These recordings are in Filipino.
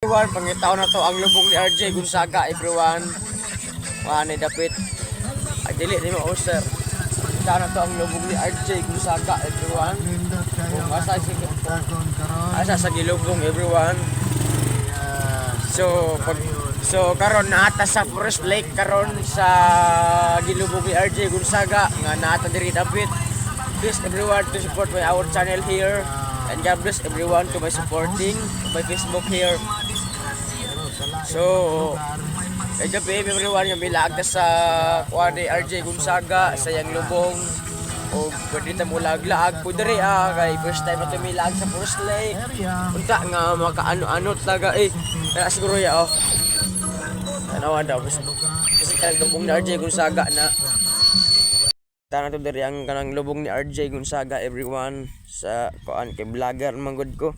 everyone, pangitaw na to ang lubong ni RJ Gonzaga everyone. Ni dapit. Ay dili ni mo sir. Pangitaw na to ang lubong ni RJ Gonzaga everyone. Kung asa sa gilubong everyone. So karon naata sa Forest Lake karon sa gilubong ni RJ Gonzaga nga naata diri dapit. Please everyone to support my our channel here. And God bless everyone to my supporting my Facebook here. So, gabi everyone yung bilag sa kuha ni RJ Gonzaga sa yang lubong. O pwede ta mo laglaag po diri kay first time ato milag sa Forest Lake. Unta nga makaano-ano talaga kaya siguro ya Ano daw kasi kanang lubong ni RJ Gonzaga na Tana to diri ang kanang lubong ni RJ Gonzaga everyone sa kuan kay vlogger manggod ko.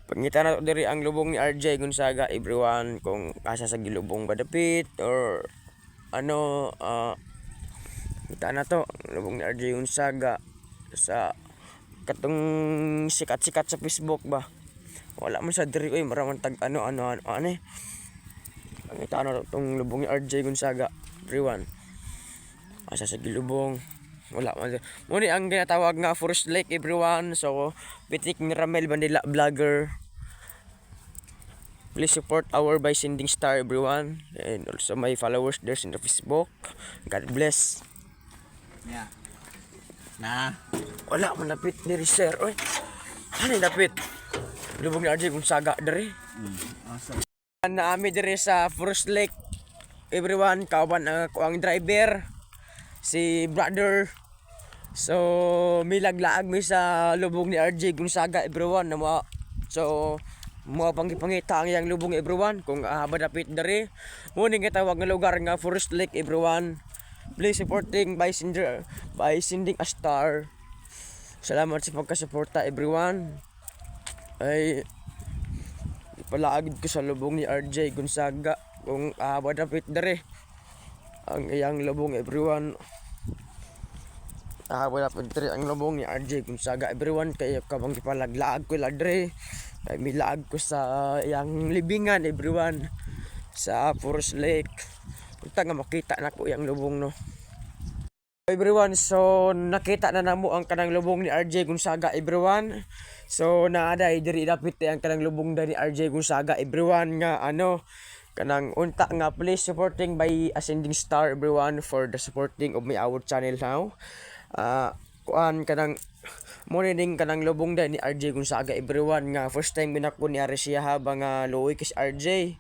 Pangita na to diri ang lubong ni RJ Gonzaga everyone kung asa sa gilubong ba dapit or ano kita na to lubong ni RJ Gonzaga sa katong sikat-sikat sa Facebook ba. Wala man sa diri maraming tag ano. Pangita na tong lubong ni RJ Gonzaga everyone. Asa sa gilubong wala man mo ni ang ginatawag nga Forest Lake everyone. So Pitik ni Ramel Bandila vlogger, please support our by sending star everyone and also my followers there's in the Facebook. God bless. Wala man lapit ni sir ano lapit lubong ni RJ Gonzaga diri naami diri sa Forest Lake everyone. Kauban ang driver si brother. So milaglaag mi sa lubong ni RJ Gonzaga everyone na so mga pangipangita ang yang lubong everyone kung haba dapit dari mo ning gitawag nga lugar nga Forest Lake everyone. Please supporting by sending a star. Salamat sa pagkasuporta everyone. Ay ipalaagid ko sa lubong ni RJ Gonzaga kung haba dapit dari ang iyang lubong everyone. Wala pa diri ang lubong ni RJ Gonzaga everyone kay kabang gipalaglaag ko ladre kay milaag ko sa yang libingan everyone sa Forest Lake. Unta nga makita na ko yang lubong no everyone. So nakita na namo ang kanang lubong ni RJ Gonzaga everyone. So naaday diri dapit ang kanang lubong ni RJ Gonzaga everyone nga kanang unta nga please supporting by ascending star everyone for the supporting of my our channel now. Kuan kanang morning kanang lubong da ni RJ Gonzaga everyone nga first time binako ni siya habang luoy kis RJ.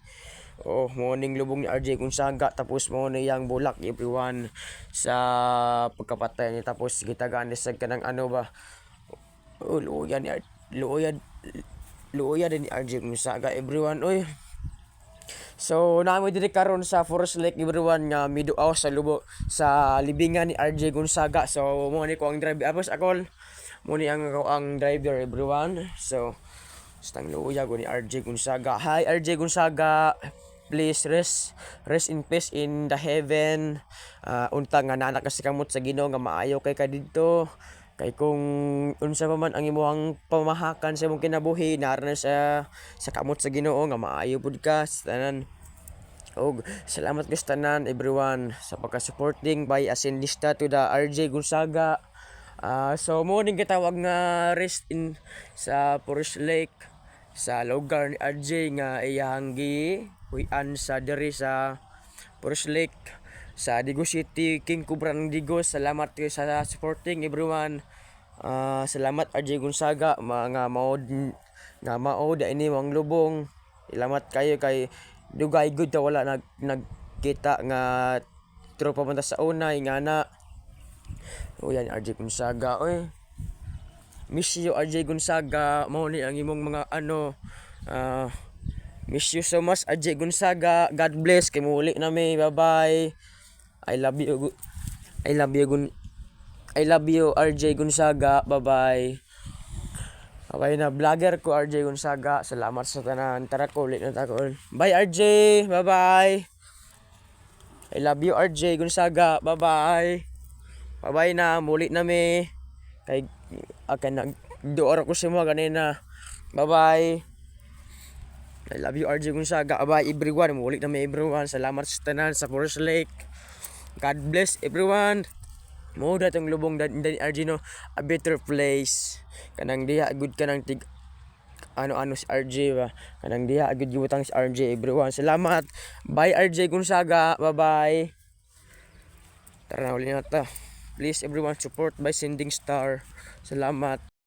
Morning lubong ni RJ Gonzaga tapos mo ni yang bulak everyone sa pagkapatay ni tapos gitagaan sa kanang luoyan ni RJ Gonzaga everyone So namo diri karon sa Forest Lake everyone nga miduaw sa libingan ni RJ Gonzaga. So mo ni ko ang driver apos ako mo ni ang driver everyone. So stang luya ko ni RJ Gonzaga. Hi RJ Gonzaga, please rest in peace in the heaven. Unta nga nanak ka kamot sa Ginoo nga maayo kay ka didto. Kay kung unsa pa man ang imong pamahakan sa imong kinabuhi naran sa kamot sa Ginoo nga maayo pud ka tanan. Salamat guys tanan everyone sa pagka-supporting by ascendista to the RJ Gonzaga. So mo ning gitawag nga rest in sa Forest Lake sa lugar ni RJ nga iyang gihuyan sa diri sa Forest Lake sa Digo City, King Cobra ng Digos. Salamat kayo sa supporting everyone. Salamat RJ Gonzaga nga maod ini mong lubong. Salamat kayo kay dugay good ta wala nagkita nga tropa man ta sa unay nga na. Yan RJ Gonzaga miss you RJ Gonzaga mao ni ang imong mga miss you so much RJ Gonzaga. God bless kay muli na may bye bye. I love you RJ Gonzaga. Bye-bye. Okay na vlogger ko RJ Gonzaga. Salamat sa tanan. Tara ko ulit na tako. Bye RJ. Bye-bye. I love you RJ Gonzaga. Bye-bye. Bye-bye na. Muli na mi. Kay nagduor ko si mo ganina. Bye-bye. I love you RJ Gonzaga. Bye everyone. Muli na may everyone. Salamat sa tanan sa Forest Lake. God bless everyone. Mo datong lubong dan RJ no, a better place. Kanang diha good kanang tig ano si RJ ba. Kanang diha good gibutang si RJ everyone. Salamat. Bye RJ Gonzaga. Bye-bye. Tara na uli na ta. Please everyone support by sending star. Salamat.